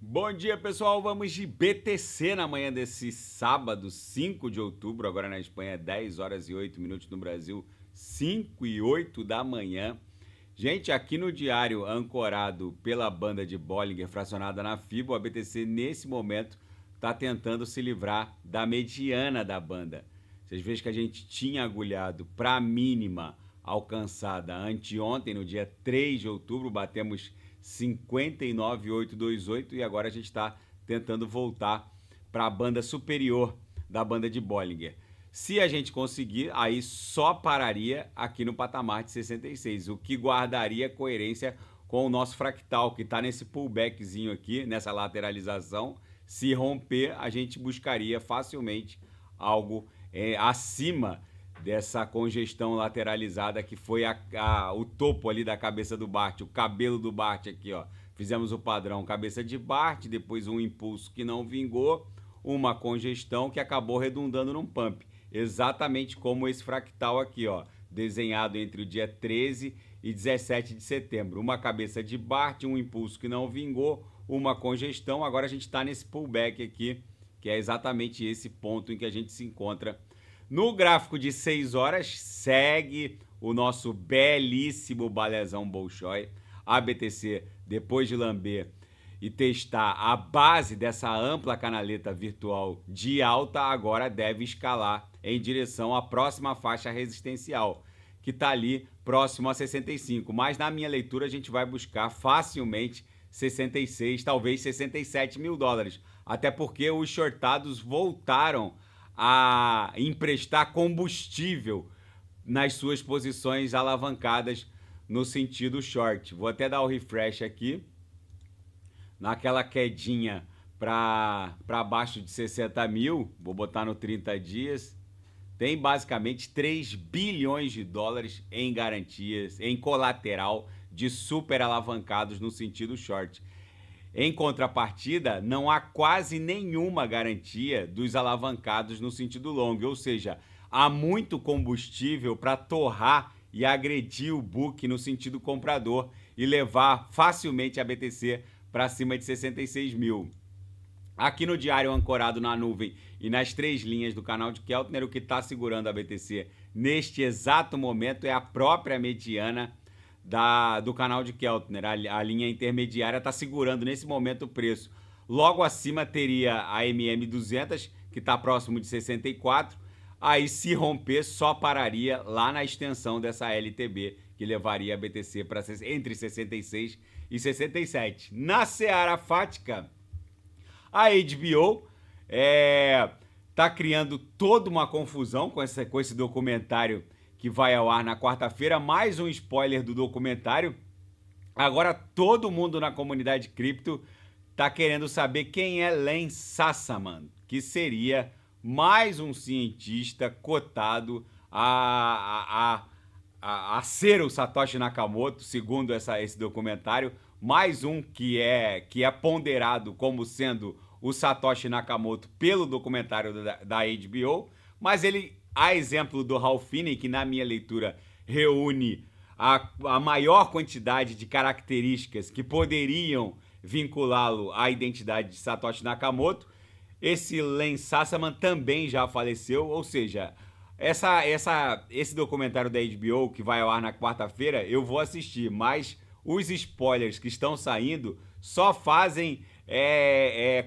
Bom dia, pessoal. Vamos de BTC na manhã desse sábado, 5 de outubro. Agora na Espanha, 10 horas e 8 minutos. No Brasil, 5 e 8 da manhã. Gente, aqui no diário ancorado pela banda de Bollinger fracionada na FIBO, a BTC nesse momento está tentando se livrar da mediana da banda. Vocês veem que a gente tinha agulhado para a mínima alcançada anteontem, no dia 3 de outubro, batemos 59,828 e agora a gente está tentando voltar para a banda superior da banda de Bollinger. Se a gente conseguir, aí só pararia aqui no patamar de 66, o que guardaria coerência com o nosso fractal, que está nesse pullbackzinho aqui, nessa lateralização. Se romper, a gente buscaria facilmente algo acima dessa congestão lateralizada que foi o topo ali da cabeça do Bart, o cabelo do Bart aqui, ó. Fizemos o padrão cabeça de Bart, depois um impulso que não vingou, uma congestão que acabou redundando num pump. Exatamente como esse fractal aqui, ó, desenhado entre o dia 13 e 17 de setembro. Uma cabeça de Bart, um impulso que não vingou, uma congestão. Agora a gente está nesse pullback aqui, que é exatamente esse ponto em que a gente se encontra. No gráfico de 6 horas, segue o nosso belíssimo balezão Bolshoi. A BTC, depois de lamber e testar a base dessa ampla canaleta virtual de alta, agora deve escalar em direção à próxima faixa resistencial, que está ali próximo a 65. Mas na minha leitura a gente vai buscar facilmente 66, talvez 67 mil dólares. Até porque os shortados voltaram a emprestar combustível nas suas posições alavancadas no sentido short. Vou até dar o refresh aqui. Naquela quedinha para baixo de 60 mil, vou botar no 30 dias, tem basicamente 3 bilhões de dólares em garantias, em colateral de super alavancados no sentido short. Em contrapartida, não há quase nenhuma garantia dos alavancados no sentido long, ou seja, há muito combustível para torrar e agredir o book no sentido comprador e levar facilmente a BTC para cima de 66 mil. Aqui no diário ancorado na nuvem e nas 3 linhas do canal de Keltner, o que está segurando a BTC neste exato momento é a própria mediana do canal de Keltner. A linha intermediária está segurando nesse momento o preço. Logo acima teria a MM200, que está próximo de 64. Aí, se romper, só pararia lá na extensão dessa LTB, que levaria a BTC para entre 66 e 67. Na seara fática, a HBO tá criando toda uma confusão com esse documentário que vai ao ar na quarta-feira. Mais um spoiler do documentário. Agora todo mundo na comunidade cripto tá querendo saber quem é Len Sassaman, que seria mais um cientista cotado a ser o Satoshi Nakamoto, segundo esse documentário. Mais um que é ponderado como sendo o Satoshi Nakamoto pelo documentário da HBO, mas ele, a exemplo do Ralph Finney, que na minha leitura reúne a maior quantidade de características que poderiam vinculá-lo à identidade de Satoshi Nakamoto, esse Len Sassaman também já faleceu, ou seja, esse documentário da HBO que vai ao ar na quarta-feira eu vou assistir, mas os spoilers que estão saindo só fazem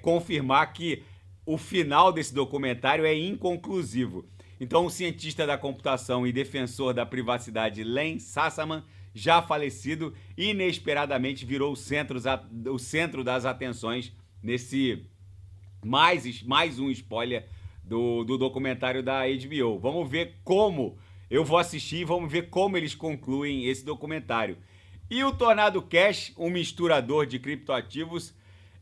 confirmar que o final desse documentário é inconclusivo. Então, o cientista da computação e defensor da privacidade Len Sassaman, já falecido, inesperadamente virou o centro das atenções nesse mais um spoiler do documentário da HBO. Vamos ver como eu vou assistir e vamos ver como eles concluem esse documentário. E o Tornado Cash, um misturador de criptoativos,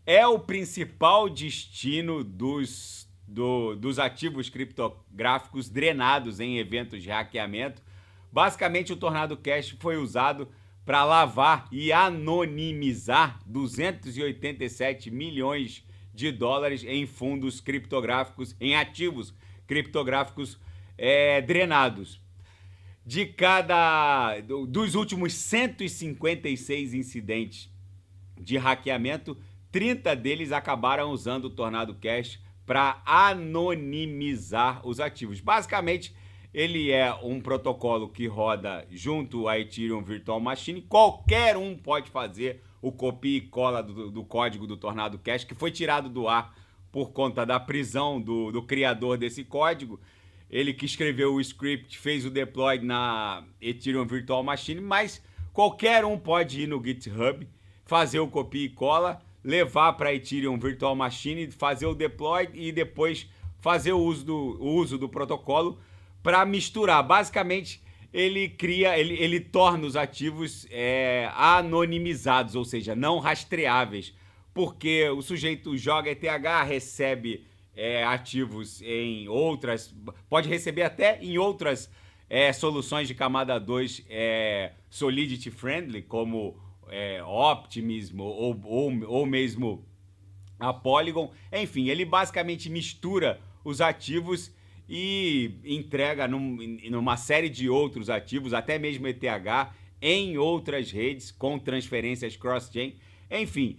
é o principal destino dos ativos criptográficos drenados em eventos de hackeamento. Basicamente, o Tornado Cash foi usado para lavar e anonimizar 287 milhões de dólares em fundos criptográficos, em ativos criptográficos drenados. Dos últimos 156 incidentes de hackeamento, 30 deles acabaram usando o Tornado Cash para anonimizar os ativos. Basicamente, ele é um protocolo que roda junto à Ethereum Virtual Machine. Qualquer um pode fazer o copia e cola do código do Tornado Cash, que foi tirado do ar por conta da prisão do criador desse código. Ele que escreveu o script, fez o deploy na Ethereum Virtual Machine, mas qualquer um pode ir no GitHub, fazer o copia e cola, levar para a Ethereum Virtual Machine, fazer o deploy e depois fazer o uso do protocolo para misturar. Basicamente, ele torna os ativos anonimizados, ou seja, não rastreáveis, porque o sujeito joga ETH, recebe ativos em outras, pode receber até em outras soluções de camada 2 Solidity Friendly, como Optimism ou mesmo a Polygon. Enfim, ele basicamente mistura os ativos e entrega numa série de outros ativos, até mesmo ETH, em outras redes, com transferências cross-chain. Enfim,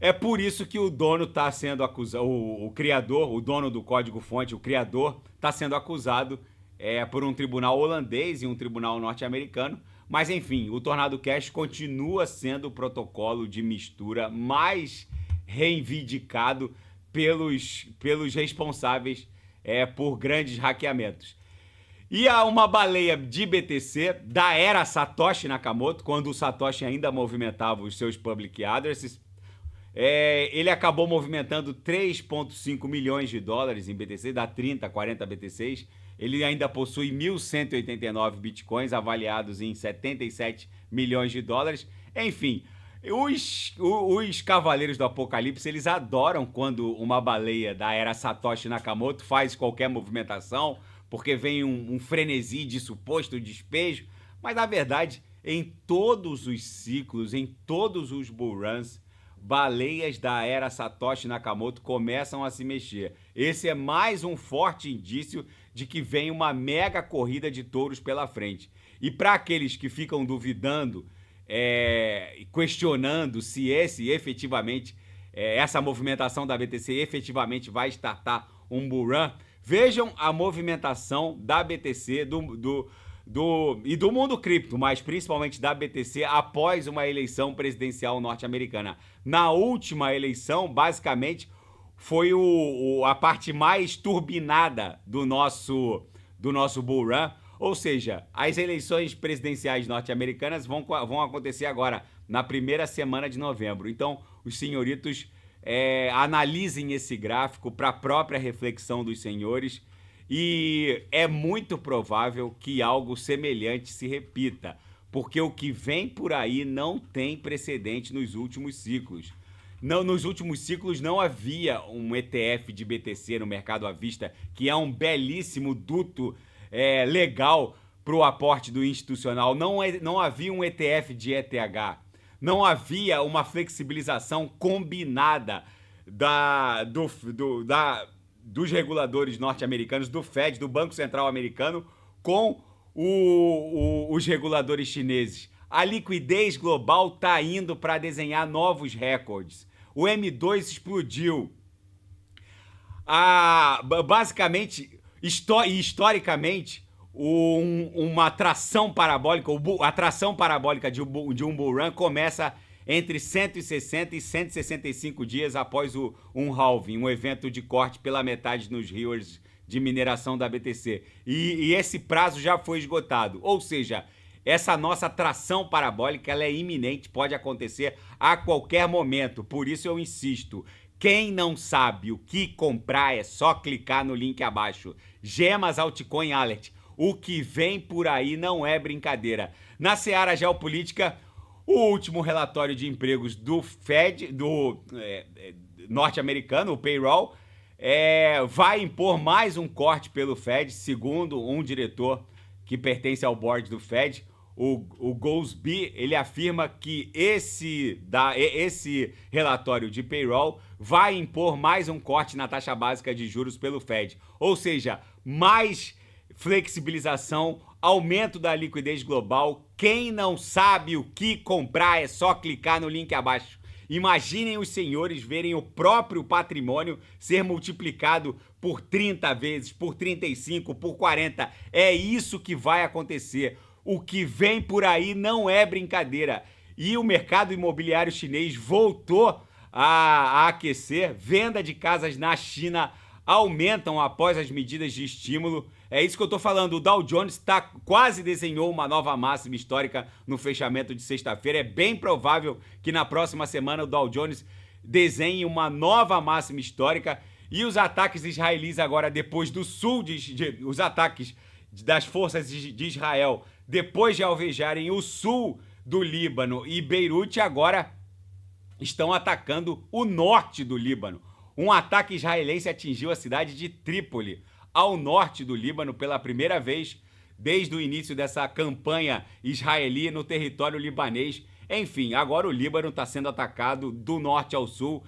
é por isso que o dono está sendo acusado, o criador, o dono do código-fonte, o criador, está sendo acusado por um tribunal holandês e um tribunal norte-americano. Mas, enfim, o Tornado Cash continua sendo o protocolo de mistura mais reivindicado pelos responsáveis por grandes hackeamentos. E há uma baleia de BTC da era Satoshi Nakamoto, quando o Satoshi ainda movimentava os seus public addresses. Ele acabou movimentando 3,5 milhões de dólares em BTC, dá 30, 40 BTCs. Ele ainda possui 1.189 bitcoins avaliados em 77 milhões de dólares. Enfim, os Cavaleiros do Apocalipse, eles adoram quando uma baleia da era Satoshi Nakamoto faz qualquer movimentação, porque vem um frenesi de suposto despejo. Mas, na verdade, em todos os ciclos, em todos os bullruns, baleias da era Satoshi Nakamoto começam a se mexer. Esse é mais um forte indício de que vem uma mega corrida de touros pela frente. E para aqueles que ficam duvidando, questionando se efetivamente, essa movimentação da BTC efetivamente vai startar um bull run, vejam a movimentação da BTC e do mundo cripto, mas principalmente da BTC após uma eleição presidencial norte-americana. Na última eleição, basicamente, foi a parte mais turbinada do nosso bull run. Ou seja, as eleições presidenciais norte-americanas vão acontecer agora, na primeira semana de novembro. Então, os senhoritos analisem esse gráfico para a própria reflexão dos senhores. E é muito provável que algo semelhante se repita, porque o que vem por aí não tem precedente nos últimos ciclos. Nos últimos ciclos não havia um ETF de BTC no mercado à vista, que é um belíssimo duto legal para o aporte do institucional. Não havia um ETF de ETH. Não havia uma flexibilização combinada dos reguladores norte-americanos, do Fed, do Banco Central americano, com os reguladores chineses. A liquidez global está indo para desenhar novos recordes. O M2 explodiu. Basicamente, historicamente, uma atração parabólica, a atração parabólica de um bull run começa entre 160 e 165 dias após um halving, um evento de corte pela metade nos rios de mineração da BTC. E esse prazo já foi esgotado. Ou seja, essa nossa tração parabólica ela é iminente, pode acontecer a qualquer momento. Por isso eu insisto, quem não sabe o que comprar é só clicar no link abaixo. Gemas Altcoin Alert. O que vem por aí não é brincadeira. Na seara geopolítica, o último relatório de empregos do Fed, norte-americano, o payroll, vai impor mais um corte pelo Fed, segundo um diretor que pertence ao board do Fed, o Goolsbee. Ele afirma que esse relatório de payroll vai impor mais um corte na taxa básica de juros pelo Fed. Ou seja, mais flexibilização, aumento da liquidez global. Quem não sabe o que comprar é só clicar no link abaixo. Imaginem os senhores verem o próprio patrimônio ser multiplicado por 30 vezes, por 35, por 40. É isso que vai acontecer. O que vem por aí não é brincadeira. E o mercado imobiliário chinês voltou a aquecer. Venda de casas na China aumentam após as medidas de estímulo. É isso que eu tô falando. O Dow Jones quase desenhou uma nova máxima histórica no fechamento de sexta-feira. É bem provável que na próxima semana o Dow Jones desenhe uma nova máxima histórica. E os ataques israelis agora, depois do sul, os ataques das forças de Israel, depois de alvejarem o sul do Líbano e Beirute, agora estão atacando o norte do Líbano. Um ataque israelense atingiu a cidade de Trípoli, ao norte do Líbano, pela primeira vez desde o início dessa campanha israeli no território libanês. Enfim, agora o Líbano está sendo atacado do norte ao sul.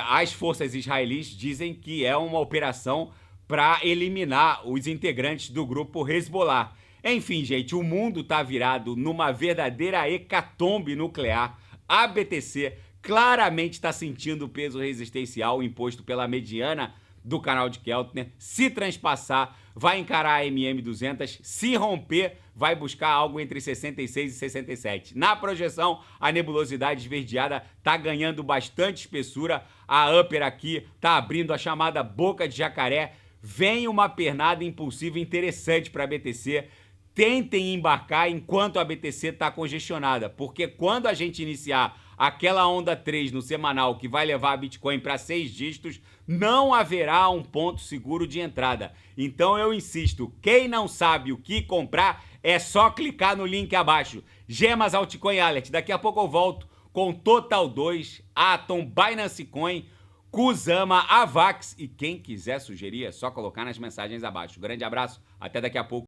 As forças israelis dizem que é uma operação para eliminar os integrantes do grupo Hezbollah. Enfim, gente, o mundo está virado numa verdadeira hecatombe nuclear. A BTC claramente está sentindo o peso resistencial imposto pela mediana do canal de Keltner. Se transpassar, vai encarar a MM200. Se romper, vai buscar algo entre 66 e 67. Na projeção, a nebulosidade esverdeada está ganhando bastante espessura. A Upper aqui está abrindo a chamada boca de jacaré. Vem uma pernada impulsiva interessante para a BTC. Tentem embarcar enquanto a BTC está congestionada, porque quando a gente iniciar aquela onda 3 no semanal que vai levar a Bitcoin para 6 dígitos, não haverá um ponto seguro de entrada. Então eu insisto, quem não sabe o que comprar, é só clicar no link abaixo. Gemas Altcoin Alert, daqui a pouco eu volto com Total 2, Atom, Binance Coin, Kusama, Avax e quem quiser sugerir é só colocar nas mensagens abaixo. Grande abraço, até daqui a pouco.